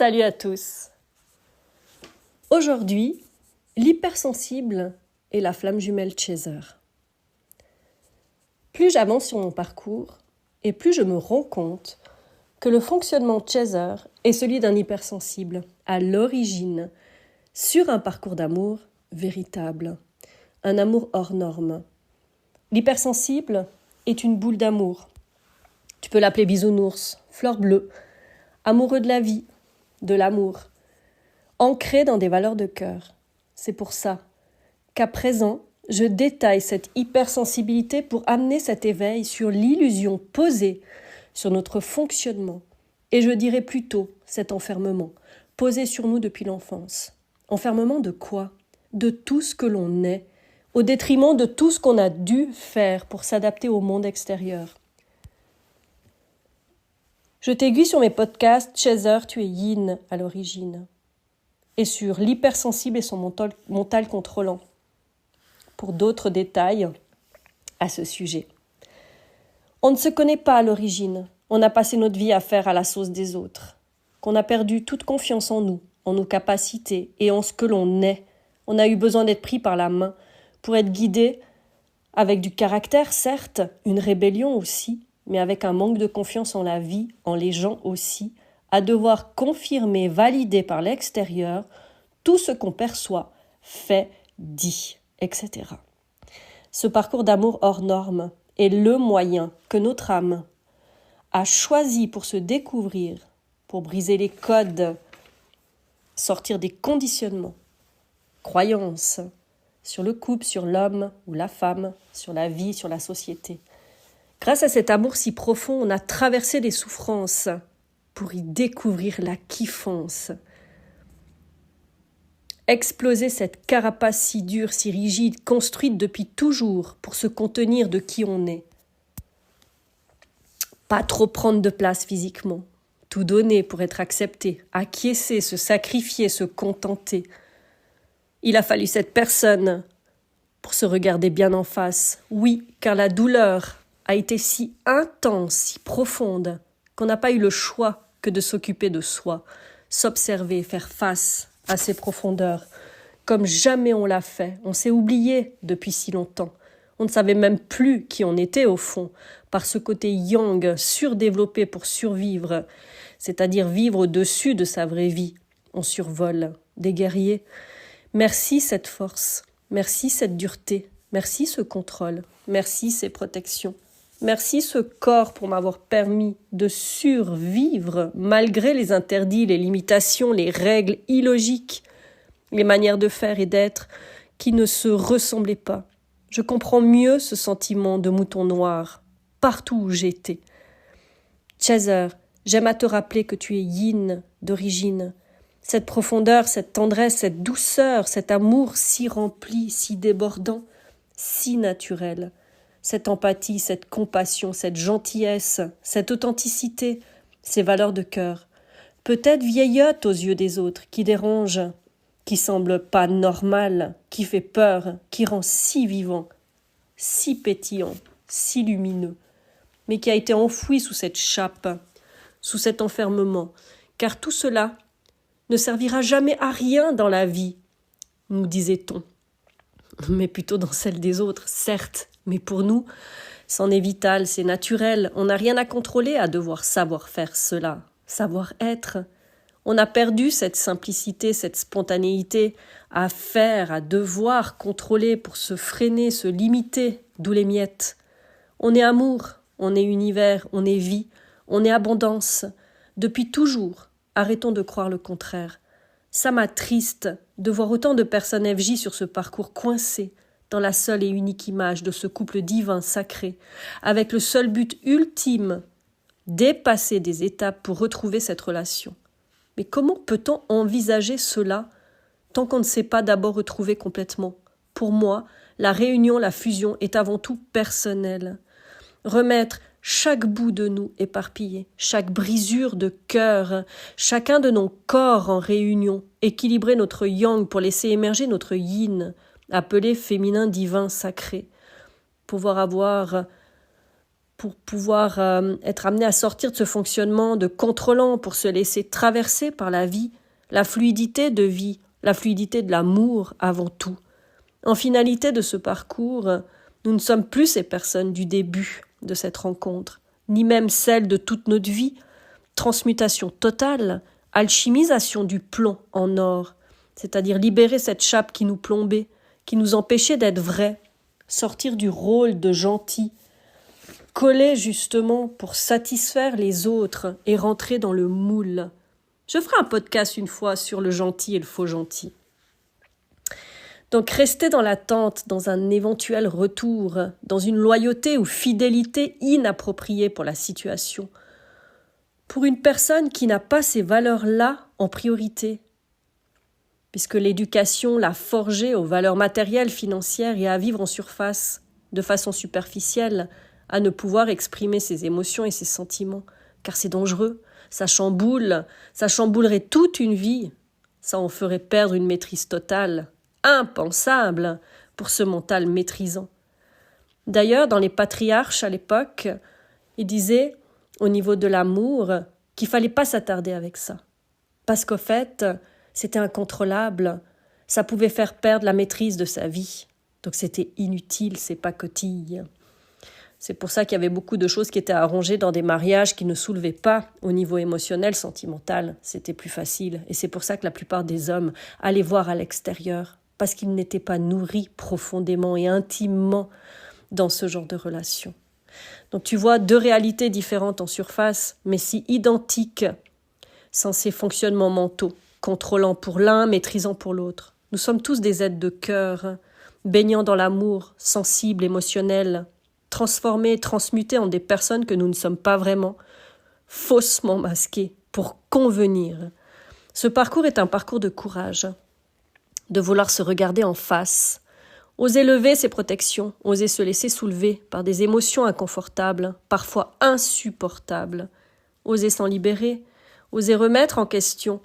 Salut à tous. Aujourd'hui, l'hypersensible et la flamme jumelle Chaser. Plus j'avance sur mon parcours et plus je me rends compte que le fonctionnement Chaser est celui d'un hypersensible à l'origine sur un parcours d'amour véritable, un amour hors norme. L'hypersensible est une boule d'amour. Tu peux l'appeler bisounours, fleur bleue, amoureux de la vie, de l'amour, ancré dans des valeurs de cœur. C'est pour ça qu'à présent, je détaille cette hypersensibilité pour amener cet éveil sur l'illusion posée sur notre fonctionnement, et je dirais plutôt cet enfermement, posé sur nous depuis l'enfance. Enfermement de quoi ? De tout ce que l'on est, au détriment de tout ce qu'on a dû faire pour s'adapter au monde extérieur. Je t'aiguille sur mes podcasts Chaser, tu es yin à l'origine, et sur l'hypersensible et son mental contrôlant, pour d'autres détails à ce sujet. On ne se connaît pas à l'origine, on a passé notre vie à faire à la sauce des autres, qu'on a perdu toute confiance en nous, en nos capacités et en ce que l'on est. On a eu besoin d'être pris par la main pour être guidé avec du caractère, certes, une rébellion aussi, mais avec un manque de confiance en la vie, en les gens aussi, à devoir confirmer, valider par l'extérieur tout ce qu'on perçoit, fait, dit, etc. Ce parcours d'amour hors norme est le moyen que notre âme a choisi pour se découvrir, pour briser les codes, sortir des conditionnements, croyances sur le couple, sur l'homme ou la femme, sur la vie, sur la société. Grâce à cet amour si profond, on a traversé des souffrances pour y découvrir la kiffance. Exploser cette carapace si dure, si rigide, construite depuis toujours pour se contenir de qui on est. Pas trop prendre de place physiquement, tout donner pour être accepté, acquiescer, se sacrifier, se contenter. Il a fallu cette personne pour se regarder bien en face. Oui, car la douleur a été si intense, si profonde, qu'on n'a pas eu le choix que de s'occuper de soi, s'observer, faire face à ses profondeurs. Comme jamais on l'a fait, on s'est oublié depuis si longtemps. On ne savait même plus qui on était au fond, par ce côté yang surdéveloppé pour survivre, c'est-à-dire vivre au-dessus de sa vraie vie. On survole, des guerriers. Merci cette force, merci cette dureté, merci ce contrôle, merci ces protections. Merci ce corps pour m'avoir permis de survivre malgré les interdits, les limitations, les règles illogiques, les manières de faire et d'être qui ne se ressemblaient pas. Je comprends mieux ce sentiment de mouton noir partout où j'étais. Chaser, j'aime à te rappeler que tu es yin d'origine. Cette profondeur, cette tendresse, cette douceur, cet amour si rempli, si débordant, si naturel. Cette empathie, cette compassion, cette gentillesse, cette authenticité, ces valeurs de cœur, peut-être vieillotte aux yeux des autres, qui dérange, qui semble pas normal, qui fait peur, qui rend si vivant, si pétillant, si lumineux, mais qui a été enfoui sous cette chape, sous cet enfermement, car tout cela ne servira jamais à rien dans la vie, nous disait-on, mais plutôt dans celle des autres, certes. Mais pour nous, c'en est vital, c'est naturel. On n'a rien à contrôler à devoir savoir faire cela, savoir être. On a perdu cette simplicité, cette spontanéité à faire, à devoir contrôler pour se freiner, se limiter, d'où les miettes. On est amour, on est univers, on est vie, on est abondance. Depuis toujours, arrêtons de croire le contraire. Ça m'attriste de voir autant de personnes FJ sur ce parcours coincées, dans la seule et unique image de ce couple divin sacré, avec le seul but ultime, dépasser des étapes pour retrouver cette relation. Mais comment peut-on envisager cela tant qu'on ne s'est pas d'abord retrouvé complètement ? Pour moi, la réunion, la fusion est avant tout personnelle. Remettre chaque bout de nous éparpillé, chaque brisure de cœur, chacun de nos corps en réunion, équilibrer notre yang pour laisser émerger notre yin, appelé féminin divin sacré, pouvoir pour pouvoir être amené à sortir de ce fonctionnement de contrôlant, pour se laisser traverser par la vie, la fluidité de vie, la fluidité de l'amour avant tout. En finalité de ce parcours, nous ne sommes plus ces personnes du début de cette rencontre, ni même celles de toute notre vie. Transmutation totale, alchimisation du plomb en or, c'est-à-dire libérer cette chape qui nous plombait, qui nous empêchait d'être vrais, sortir du rôle de gentil, coller justement pour satisfaire les autres et rentrer dans le moule. Je ferai un podcast une fois sur le gentil et le faux gentil. Donc rester dans l'attente, dans un éventuel retour, dans une loyauté ou fidélité inappropriée pour la situation, pour une personne qui n'a pas ces valeurs-là en priorité, puisque l'éducation l'a forgée aux valeurs matérielles, financières et à vivre en surface, de façon superficielle, à ne pouvoir exprimer ses émotions et ses sentiments, car c'est dangereux, ça chamboulerait toute une vie, ça en ferait perdre une maîtrise totale, impensable pour ce mental maîtrisant. D'ailleurs, dans les patriarches à l'époque, ils disaient, au niveau de l'amour, qu'il fallait pas s'attarder avec ça. Parce qu'au fait, c'était incontrôlable, ça pouvait faire perdre la maîtrise de sa vie. Donc c'était inutile, ces pacotilles. C'est pour ça qu'il y avait beaucoup de choses qui étaient arrangées dans des mariages qui ne soulevaient pas au niveau émotionnel, sentimental. C'était plus facile. Et c'est pour ça que la plupart des hommes allaient voir à l'extérieur, parce qu'ils n'étaient pas nourris profondément et intimement dans ce genre de relation. Donc tu vois deux réalités différentes en surface, mais si identiques, sans ces fonctionnements mentaux, contrôlant pour l'un, maîtrisant pour l'autre. Nous sommes tous des êtres de cœur, baignant dans l'amour, sensibles, émotionnels, transformés, transmutés en des personnes que nous ne sommes pas vraiment, faussement masquées pour convenir. Ce parcours est un parcours de courage, de vouloir se regarder en face, oser lever ses protections, oser se laisser soulever par des émotions inconfortables, parfois insupportables, oser s'en libérer, oser remettre en question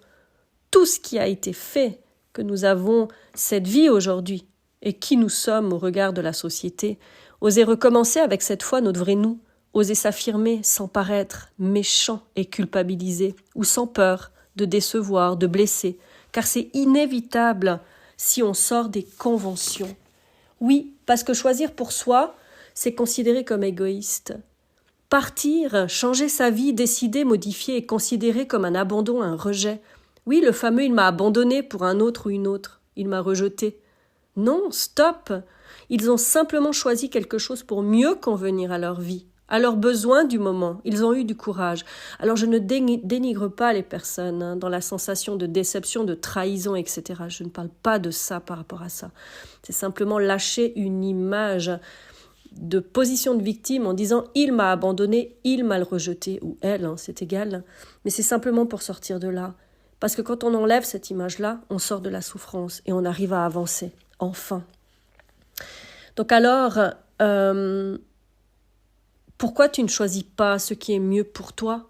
tout ce qui a été fait, que nous avons cette vie aujourd'hui et qui nous sommes au regard de la société, oser recommencer avec cette fois notre vrai nous, oser s'affirmer sans paraître méchant et culpabilisé, ou sans peur de décevoir, de blesser, car c'est inévitable si on sort des conventions. Oui, parce que choisir pour soi, c'est considéré comme égoïste. Partir, changer sa vie, décider, modifier est considéré comme un abandon, un rejet. Oui, le fameux « il m'a abandonné pour un autre ou une autre, il m'a rejeté ». Non, stop. Ils ont simplement choisi quelque chose pour mieux convenir à leur vie, à leurs besoins du moment. Ils ont eu du courage. Alors je ne dénigre pas les personnes dans la sensation de déception, de trahison, etc. Je ne parle pas de ça par rapport à ça. C'est simplement lâcher une image de position de victime en disant « il m'a abandonné, il m'a rejeté » ou « elle », c'est égal. Mais c'est simplement pour sortir de là. Parce que quand on enlève cette image-là, on sort de la souffrance et on arrive à avancer. Enfin. Donc alors, pourquoi tu ne choisis pas ce qui est mieux pour toi,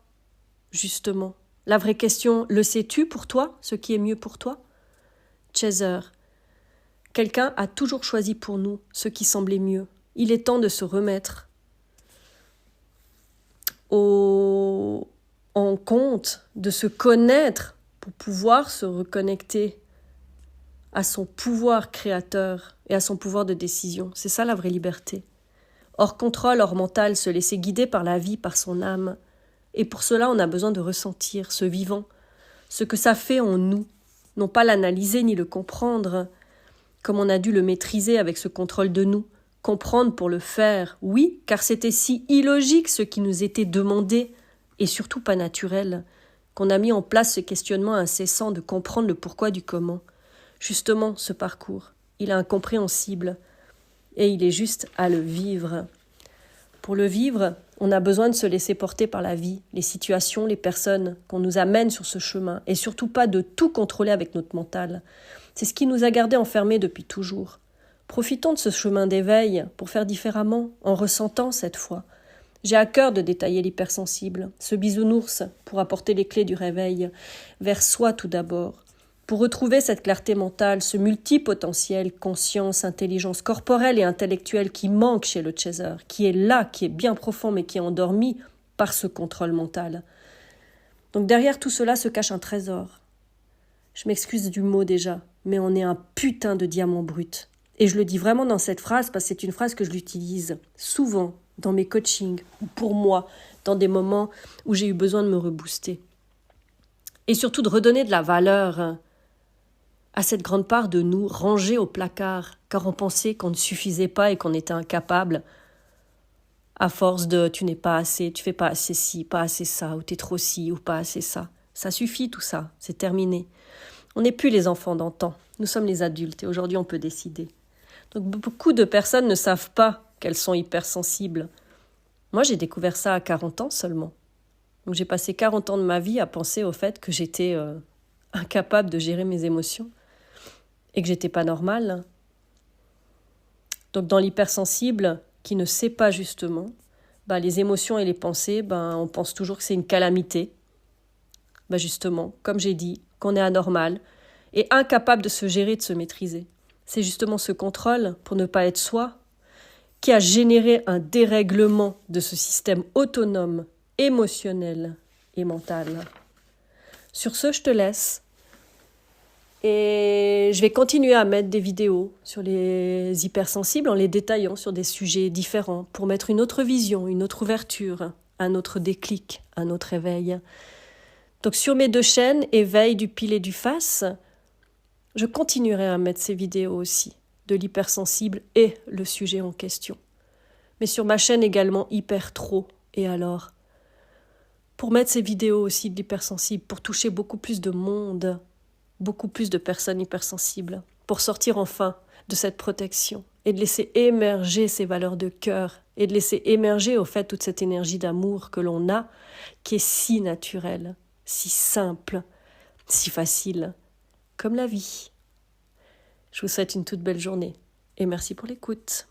justement? La vraie question, le sais-tu pour toi, ce qui est mieux pour toi? Chaser, quelqu'un a toujours choisi pour nous ce qui semblait mieux. Il est temps de se remettre en compte, de se connaître pour pouvoir se reconnecter à son pouvoir créateur et à son pouvoir de décision. C'est ça la vraie liberté. Hors contrôle, hors mental, se laisser guider par la vie, par son âme. Et pour cela, on a besoin de ressentir ce vivant, ce que ça fait en nous, non pas l'analyser ni le comprendre, comme on a dû le maîtriser avec ce contrôle de nous, comprendre pour le faire, oui, car c'était si illogique ce qui nous était demandé, et surtout pas naturel, qu'on a mis en place ce questionnement incessant de comprendre le pourquoi du comment. Justement, ce parcours, il est incompréhensible et il est juste à le vivre. Pour le vivre, on a besoin de se laisser porter par la vie, les situations, les personnes qu'on nous amène sur ce chemin et surtout pas de tout contrôler avec notre mental. C'est ce qui nous a gardés enfermés depuis toujours. Profitons de ce chemin d'éveil pour faire différemment, en ressentant cette fois. J'ai à cœur de détailler l'hypersensible, ce bisounours pour apporter les clés du réveil, vers soi tout d'abord, Pour retrouver cette clarté mentale, ce multipotentiel, conscience, intelligence corporelle et intellectuelle qui manque chez le chaser, qui est là, qui est bien profond mais qui est endormi par ce contrôle mental. Donc derrière tout cela se cache un trésor. Je m'excuse du mot déjà, mais on est un putain de diamant brut. Et je le dis vraiment dans cette phrase parce que c'est une phrase que je l'utilise souvent dans mes coachings ou pour moi, dans des moments où j'ai eu besoin de me rebooster. Et surtout de redonner de la valeur à cette grande part de nous rangée au placard, car on pensait qu'on ne suffisait pas et qu'on était incapable, à force de tu n'es pas assez, tu fais pas assez ci, pas assez ça, ou t'es trop ci, ou pas assez ça. Ça suffit tout ça, c'est terminé. On n'est plus les enfants d'antan, nous sommes les adultes et aujourd'hui on peut décider. Donc beaucoup de personnes ne savent pas qu'elles sont hypersensibles. Moi j'ai découvert ça à 40 ans seulement. Donc j'ai passé 40 ans de ma vie à penser au fait que j'étais incapable de gérer mes émotions et que j'étais pas normale. Donc dans l'hypersensible, qui ne sait pas justement, les émotions et les pensées, on pense toujours que c'est une calamité. Justement, comme j'ai dit, qu'on est anormal et incapable de se gérer, de se maîtriser. C'est justement ce contrôle, pour ne pas être soi, qui a généré un dérèglement de ce système autonome, émotionnel et mental. Sur ce, je te laisse. Et je vais continuer à mettre des vidéos sur les hypersensibles en les détaillant sur des sujets différents pour mettre une autre vision, une autre ouverture, un autre déclic, un autre éveil. Donc sur mes 2 chaînes, Éveil du pile et du face, je continuerai à mettre ces vidéos aussi, de l'hypersensible et le sujet en question. Mais sur ma chaîne également Hyper Trop, et alors, pour mettre ces vidéos aussi de l'hypersensible, pour toucher beaucoup plus de monde, beaucoup plus de personnes hypersensibles, pour sortir enfin de cette protection et de laisser émerger ces valeurs de cœur et de laisser émerger au fait toute cette énergie d'amour que l'on a, qui est si naturelle, si simple, si facile, comme la vie. Je vous souhaite une toute belle journée et merci pour l'écoute.